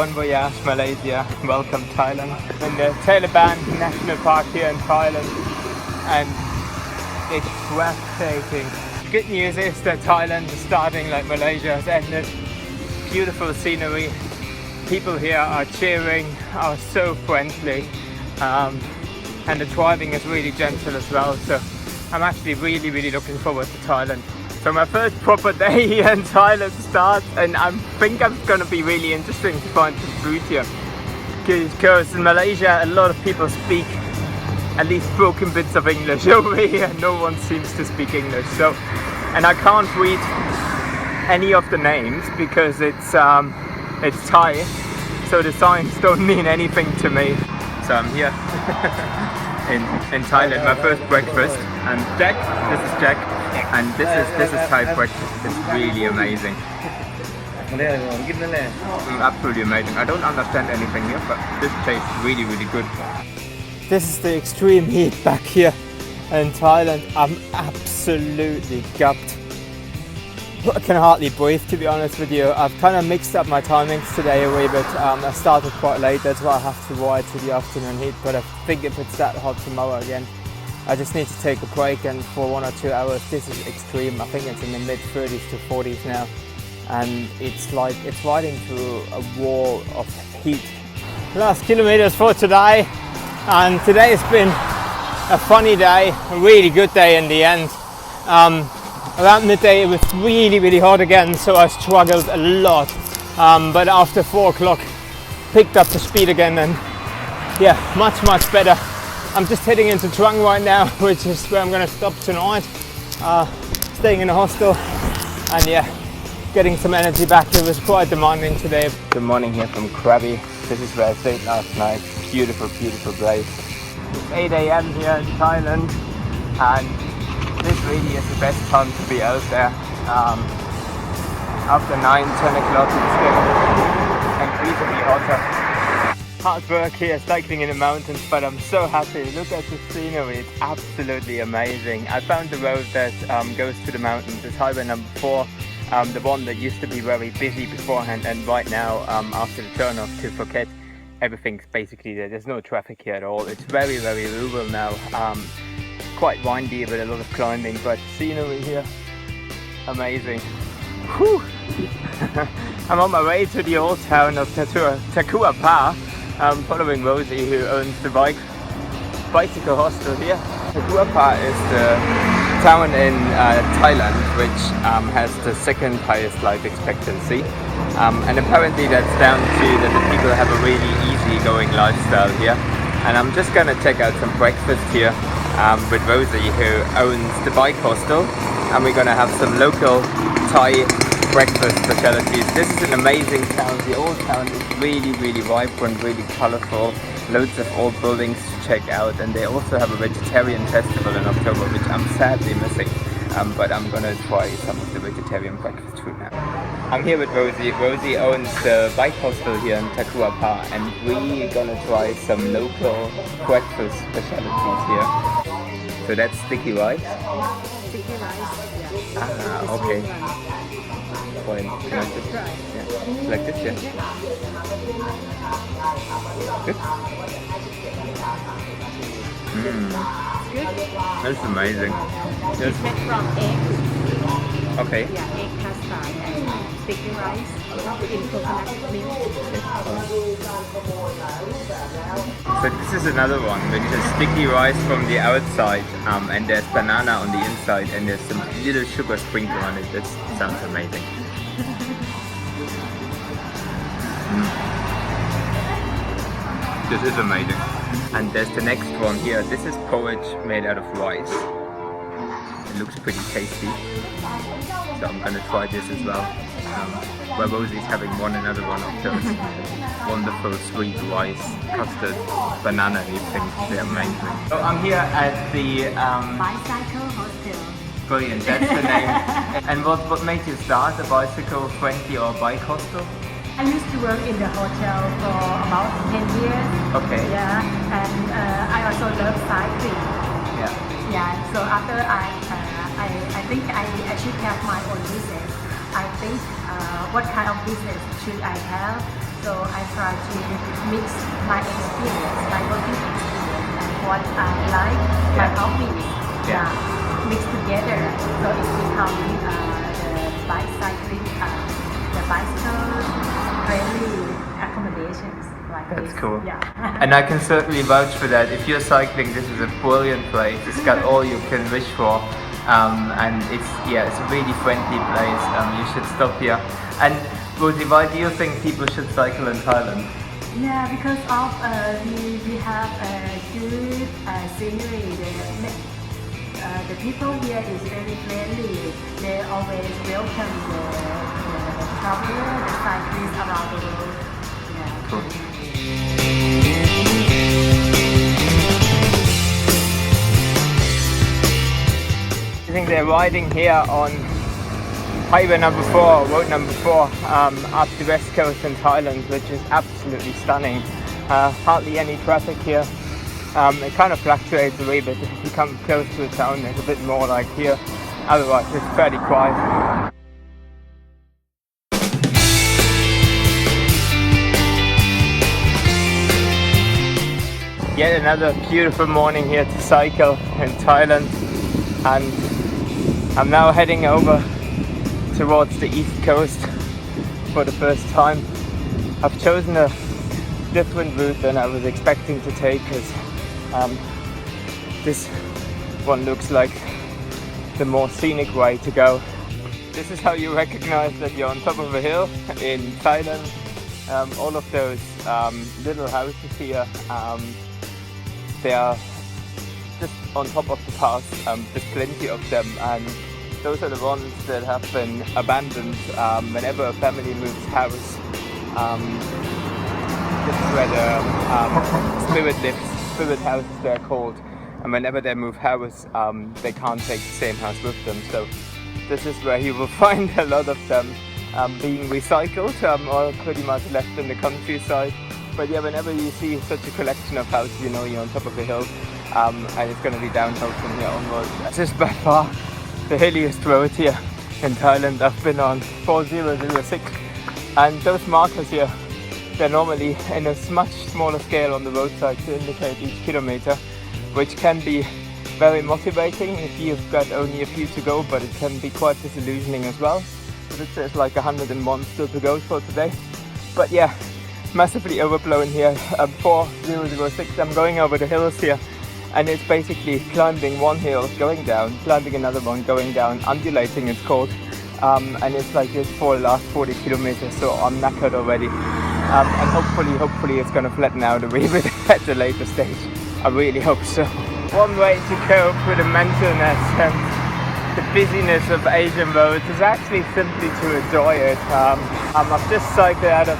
Bon voyage, Malaysia. Welcome, Thailand. In the Taliban National Park here in Thailand, and it's breathtaking. Good news is that Thailand is starting like Malaysia has ended. Beautiful scenery. People here are cheering, are so friendly, and the driving is really gentle as well. So I'm actually really looking forward to Thailand. So my first proper day here in Thailand starts, and I think it's gonna be really interesting to find some food here. Because in Malaysia a lot of people speak at least broken bits of English. Over here no one seems to speak English. So, and I can't read any of the names because it's Thai. So the signs don't mean anything to me. So I'm here in Thailand, my first breakfast. And Jack, this is Jack. And this is Thai breakfast. It's really amazing. Absolutely amazing. I don't understand anything here, but this tastes really good. This is the extreme heat back here in Thailand. I'm absolutely gubbed. I can hardly breathe, to be honest with you. I've kind of mixed up my timings today a wee bit. I started quite late, that's why I have to ride to the afternoon heat. But I think if it's that hot tomorrow again, I just need to take a break, and for 1 or 2 hours. This is extreme. I think it's in the mid 30s to 40s now, and it's like it's right into a wall of heat. Last kilometers for today, and today has been a funny day, a really good day in the end. Around midday it was really hot again, so I struggled a lot, but after 4 o'clock picked up the speed again, and yeah, much better. I'm just heading into Trang right now, which is where I'm going to stop tonight, staying in a hostel, and yeah, getting some energy back. It was quite demanding today. Good morning here from Krabi. This is where I stayed last night. Beautiful place. It's 8 a.m. here in Thailand, and this really is the best time to be out there. After 9-10 o'clock it's getting increasingly hotter. Hard work here cycling in the mountains, but I'm so happy. Look at the scenery, it's absolutely amazing. I found the road that goes to the mountains. It's highway number 4, the one that used to be very busy beforehand, and right now after the turn off to Phuket, everything's basically there. There's no traffic here at all. It's very rural now. Quite windy with a lot of climbing, but scenery here, amazing. Whew. I'm on my way to the old town of Takua Pa. I'm following Rosie, who owns the bicycle hostel here. Takua Pa is the town in Thailand which has the second highest life expectancy, and apparently that's down to that the people have a really easy-going lifestyle here. And I'm just gonna check out some breakfast here with Rosie, who owns the Bike Hostel, and we're gonna have some local Thai breakfast specialities. This is an amazing town. The old town is really vibrant, really colorful. Loads of old buildings to check out, and they also have a vegetarian festival in October, which I'm sadly missing. But I'm gonna try some of the vegetarian breakfast food now. I'm here with Rosie. Rosie owns the Bike Hostel here in Takua Pa, and we're gonna try some local breakfast specialities here. So that's sticky rice? Sticky rice, yeah. Ah, okay. Fine. Yeah. Like this, yeah? Good? Good. That's amazing. It's made from egg. Okay. Yeah, egg custard and sticky rice in coconut milk. So this is another one, which is sticky rice from the outside, and there's banana on the inside, and there's some little sugar sprinkle on it. That sounds amazing. This is amazing. And there's the next one here. This is porridge made out of rice. It looks pretty tasty, so I'm gonna try this as well. Where Rosie's having another one of those wonderful sweet rice, custard, banana things. They're amazing. So I'm here at the Bicycle Hostel. brilliant. That's the name. And what made you start a bicycle friendly or bike hostel? I used to work in the hotel for about 10 years. Okay. Yeah, and I also love cycling. Yeah. Yeah, so after I think I should have my own business. I think what kind of business should I have? So I try to mix my experience, my working experience, and what I like, my hobbies, mix together. So it becomes the bike cycling, the bicycle friendly accommodations like That's this. cool. Yeah. And I can certainly vouch for that. If you're cycling, this is a brilliant place. It's got all you can wish for. And it's a really friendly place. You should stop here. And Rosie, why do you think people should cycle in Thailand? Yeah, because of we have good scenery. The people here is very friendly. They always welcome the traveler, the cyclists around the world. Yeah. Cool. I think they're riding here on highway number 4, road number 4, up the west coast in Thailand, which is absolutely stunning. Hardly any traffic here. It kind of fluctuates a wee bit. If you come close to a town, there's a bit more like here. Otherwise, it's fairly quiet. Yet another beautiful morning here to cycle in Thailand, and I'm now heading over towards the east coast for the first time. I've chosen a different route than I was expecting to take, because this one looks like the more scenic way to go. This is how you recognize that you're on top of a hill in Thailand. All of those little houses here, they are just on top of the pass. There's plenty of them, and those are the ones that have been abandoned whenever a family moves house. This is where the spirit lives. Spirit houses they're called, and whenever they move house, they can't take the same house with them. So this is where you will find a lot of them being recycled or pretty much left in the countryside. But yeah, whenever you see such a collection of houses, you know you're on top of a hill, and it's going to be downhill from here onwards. This is by far the hilliest road here in Thailand. I've been on 4006, and those markers here, they're normally in a much smaller scale on the roadside to indicate each kilometer, which can be very motivating if you've got only a few to go, but it can be quite disillusioning as well. So it says like 101 still to go for today. But yeah, massively overblown here. 4006, I'm going over the hills here, and it's basically climbing one hill, going down, climbing another one, going down, undulating it's called. And it's like this for the last 40 kilometers, so I'm knackered already. And hopefully it's going to flatten out a wee bit at the later stage. I really hope so. One way to cope with the mentalness and the busyness of Asian roads is actually simply to enjoy it. I've just cycled out of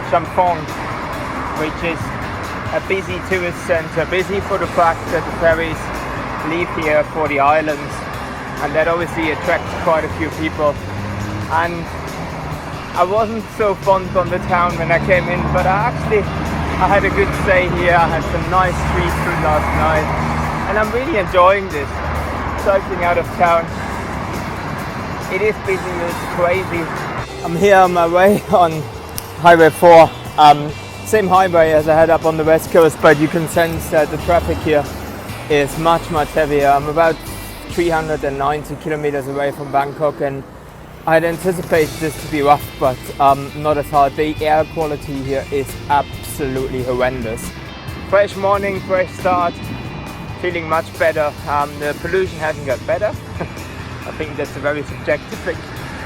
Champong, which is a busy tourist centre, busy for the fact that the ferries leave here for the islands, and that obviously attracts quite a few people. And I wasn't so fond on the town when I came in, but I had a good stay here. I had some nice street food last night, and I'm really enjoying this cycling out of town. It is busy, it's crazy. I'm here on my way on Highway 4, same highway as I had up on the west coast, but you can sense that the traffic here is much heavier. I'm about 390 kilometers away from Bangkok, and I'd anticipate this to be rough, but not as hard. The air quality here is absolutely horrendous. Fresh morning, fresh start, feeling much better. The pollution hasn't got better. I think that's a very subjective thing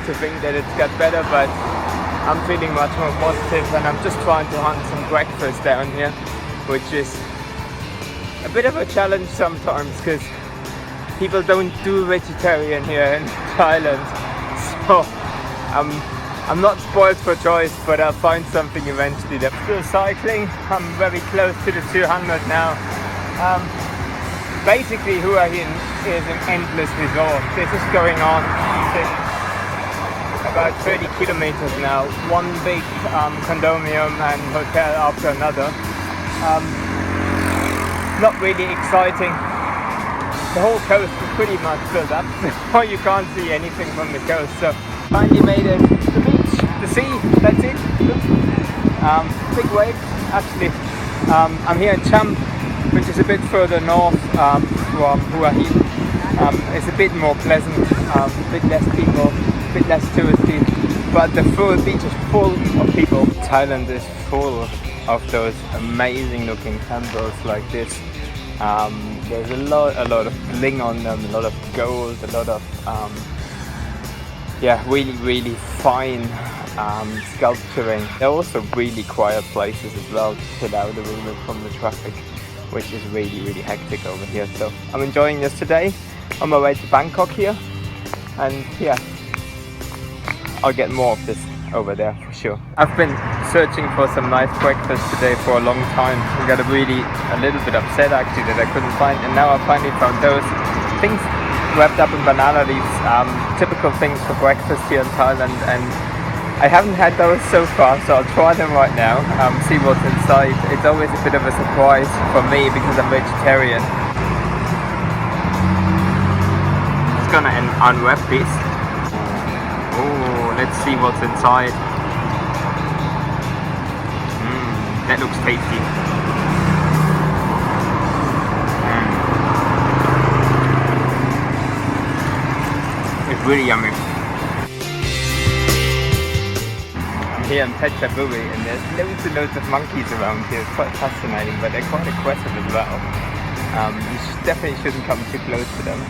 to think that it's got better, but I'm feeling much more positive, and I'm just trying to hunt some breakfast down here, which is a bit of a challenge sometimes because people don't do vegetarian here in Thailand. So I'm not spoiled for choice, but I'll find something eventually. I'm still cycling. I'm very close to the 200 now. Basically, Hua Hin is an endless resort. This is going on since about 30 kilometers now. One big condominium and hotel after another. Not really exciting. The whole coast is pretty much built up, so you can't see anything from the coast. So finally made it to the beach, the sea, that's it. Big waves, actually. I'm here in Cham, which is a bit further north from Hua Hin. It's a bit more pleasant, a bit less people, a bit less touristy, but the full beach is full of people. Thailand is full of those amazing looking temples like this. There's a lot of bling on them, a lot of gold, a lot of really fine sculpturing. They're also really quiet places as well to chill out a little bit from the traffic, which is really hectic over here. So I'm enjoying this today on my way to Bangkok here, and yeah, I'll get more of this over there for sure. I've been searching for some nice breakfast today for a long time. I got a little bit upset actually that I couldn't find, and now I finally found those things wrapped up in banana leaves, typical things for breakfast here in Thailand, and I haven't had those so far, so I'll try them right now, see what's inside. It's always a bit of a surprise for me because I'm vegetarian. Just gonna unwrap this. Oh, let's see what's inside. That looks tasty. It's really yummy. I'm here in Phetchaburi and there's loads and loads of monkeys around here. It's quite fascinating, but they're quite aggressive as well. You definitely shouldn't come too close to them.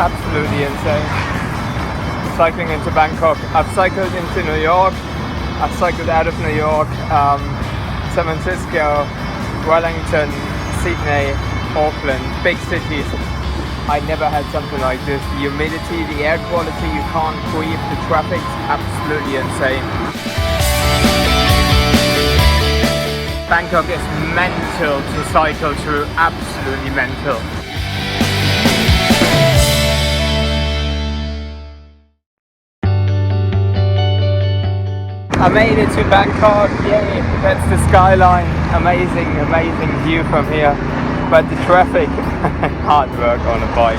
Absolutely insane. Cycling into Bangkok. I've cycled into New York. I've cycled out of New York, San Francisco, Wellington, Sydney, Auckland, big cities. I never had something like this. The humidity, the air quality, you can't breathe, the traffic's absolutely insane. Bangkok is mental to cycle through, absolutely mental. I made it to Bangkok, yay, that's the skyline, amazing view from here, but the traffic, hard work on a bike.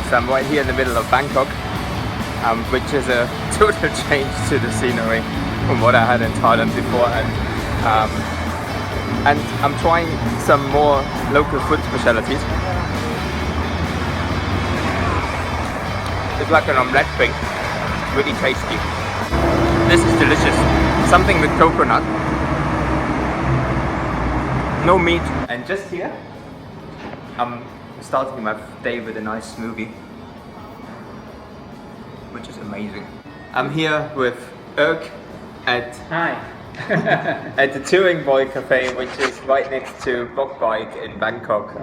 So I'm right here in the middle of Bangkok, which is a total change to the scenery from what I had in Thailand before. And I'm trying some more local food specialties. It's like an omelette thing, really tasty. This is delicious. Something with coconut, no meat. And just here, I'm starting my day with a nice smoothie, which is amazing. I'm here with Erk at at the Touring Boy Cafe, which is right next to Bok Bok in Bangkok,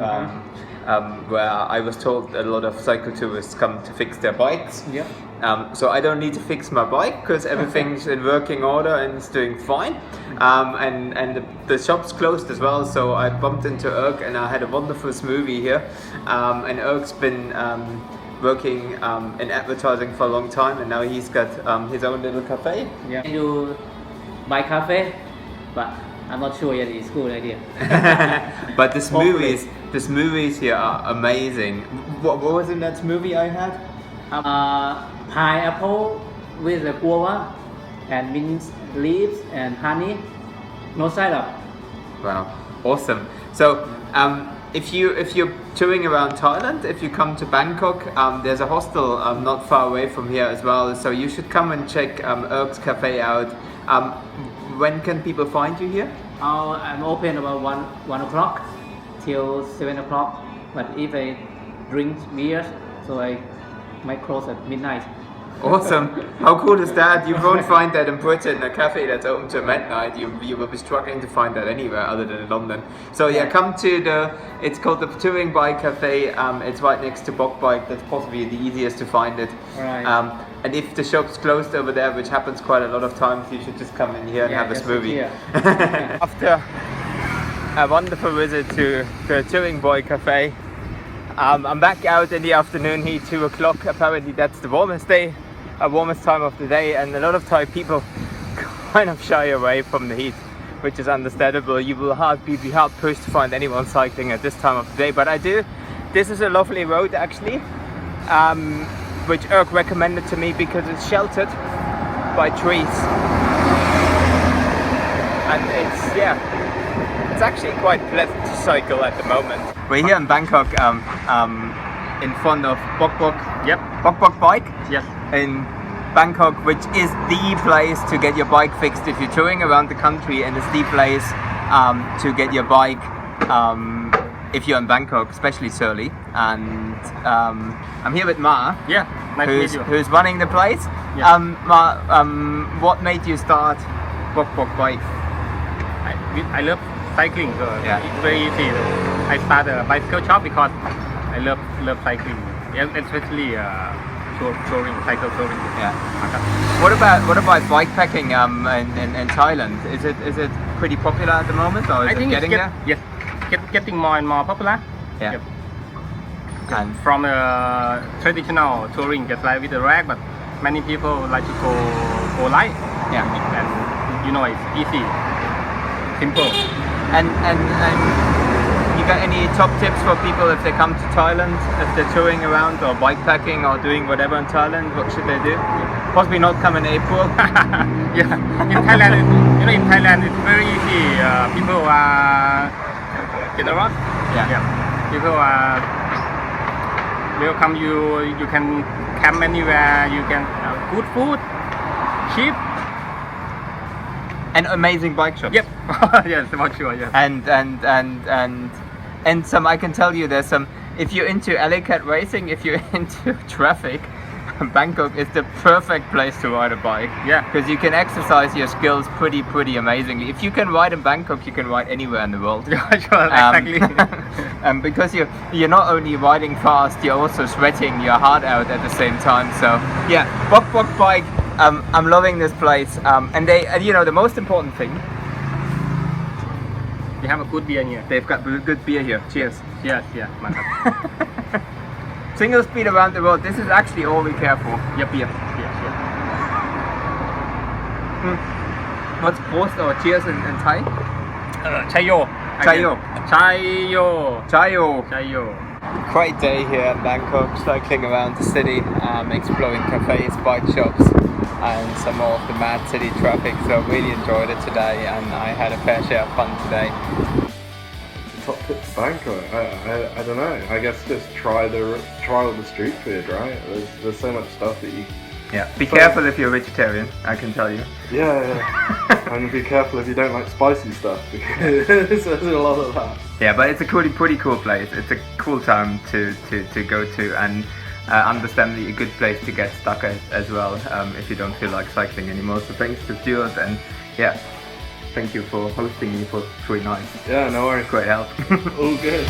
where I was told a lot of cycle tourists come to fix their bikes. Yeah. So I don't need to fix my bike because everything's in working order and it's doing fine. And the shop's closed as well, so I bumped into Erk and I had a wonderful smoothie here. And Erk's been working in advertising for a long time, and now he's got his own little cafe. Yeah. You buy cafe, but I'm not sure yet it's a good idea. But the smoothies here are amazing. What was in that smoothie I had? Pineapple with the guava and mint leaves and honey, no syrup. Wow, awesome. So if you're touring around Thailand, if you come to Bangkok, there's a hostel not far away from here as well. So you should come and check Erk's Cafe out. When can people find you here? I'm open about 1 o'clock till 7 o'clock. But if I drink beers, so I might close at midnight. Awesome. How cool is that? You won't find that in Britain, a cafe that's open till midnight. You will be struggling to find that anywhere other than in London. So yeah, come to it's called the Touring Bike Cafe. It's right next to Bok Bok. That's possibly the easiest to find it. Right. And if the shop's closed over there, which happens quite a lot of times, you should just come in here and have a just smoothie. here. After a wonderful visit to the Touring Boy Cafe, I'm back out in the afternoon here, 2 o'clock. Apparently that's the warmest time of the day, and a lot of Thai people kind of shy away from the heat, which is understandable. You will be hard pushed to find anyone cycling at this time of the day, but I do. This is a lovely road actually, which Erk recommended to me because it's sheltered by trees, and it's actually quite pleasant to cycle at the moment. We're here in Bangkok, in front of Bok Bok. Yep. Bok Bok Bike. Yes. In Bangkok, which is the place to get your bike fixed if you're touring around the country, and it's the place to get your bike if you're in Bangkok, especially Surly. And I'm here with Ma. Yeah. Nice to meet you. Who's running the place. Yeah. Ma, what made you start Bok Bok Bike? I love cycling, so Yeah. it's very easy. I started a bicycle shop because I love cycling, especially touring, cycle touring. Yeah. What about bike packing in Thailand? Is it pretty popular at the moment, or is I it think getting there? yes, getting more and more popular. Yeah. Yep. And From traditional touring, just like with the rack, but many people like to go light. Yeah. And it's easy, simple. And you got any top tips for people if they come to Thailand, if they're touring around or bike packing or doing whatever in Thailand? What should they do? Possibly not come in April. Yeah, in Thailand, in Thailand it's very easy. People are generous. Yeah. People are welcome you. You can camp anywhere. You can good food, cheap. And amazing bike shops. Yep. Yes, for sure. Yes. And some, I can tell you, there's some. If you're into alley cat racing, if you're into traffic, Bangkok is the perfect place to ride a bike. Yeah. Because you can exercise your skills pretty amazingly. If you can ride in Bangkok, you can ride anywhere in the world. Sure, exactly. Because you're not only riding fast, you're also sweating your heart out at the same time. So yeah, Bok Bok Bike. I'm loving this place. And the most important thing, We have a good beer here. they've got good beer here. Cheers. Yes, Markus. Single speed around the world. This is actually all we care for. Yep. Beer. Yes. What's Prost or cheers in Thai? Chayo. Chayo. Chayo. Chayo. Great day here in Bangkok, cycling around the city, exploring cafes, bike shops, and some more of the mad city traffic. So really enjoyed it today, and I had a fair share of fun today. Top tip to Bangkok? I don't know. I guess just try all the street food, right? There's so much stuff that you. Yeah. Be careful if you're a vegetarian. I can tell you. Yeah. And be careful if you don't like spicy stuff, because there's a lot of that. Yeah, but it's a pretty cool place. It's a cool time to go to, and understandably a good place to get stuck at as well if you don't feel like cycling anymore. So thanks to Stuart, and yeah, thank you for hosting me for 3 nights. Yeah, no worries. Great help. All good.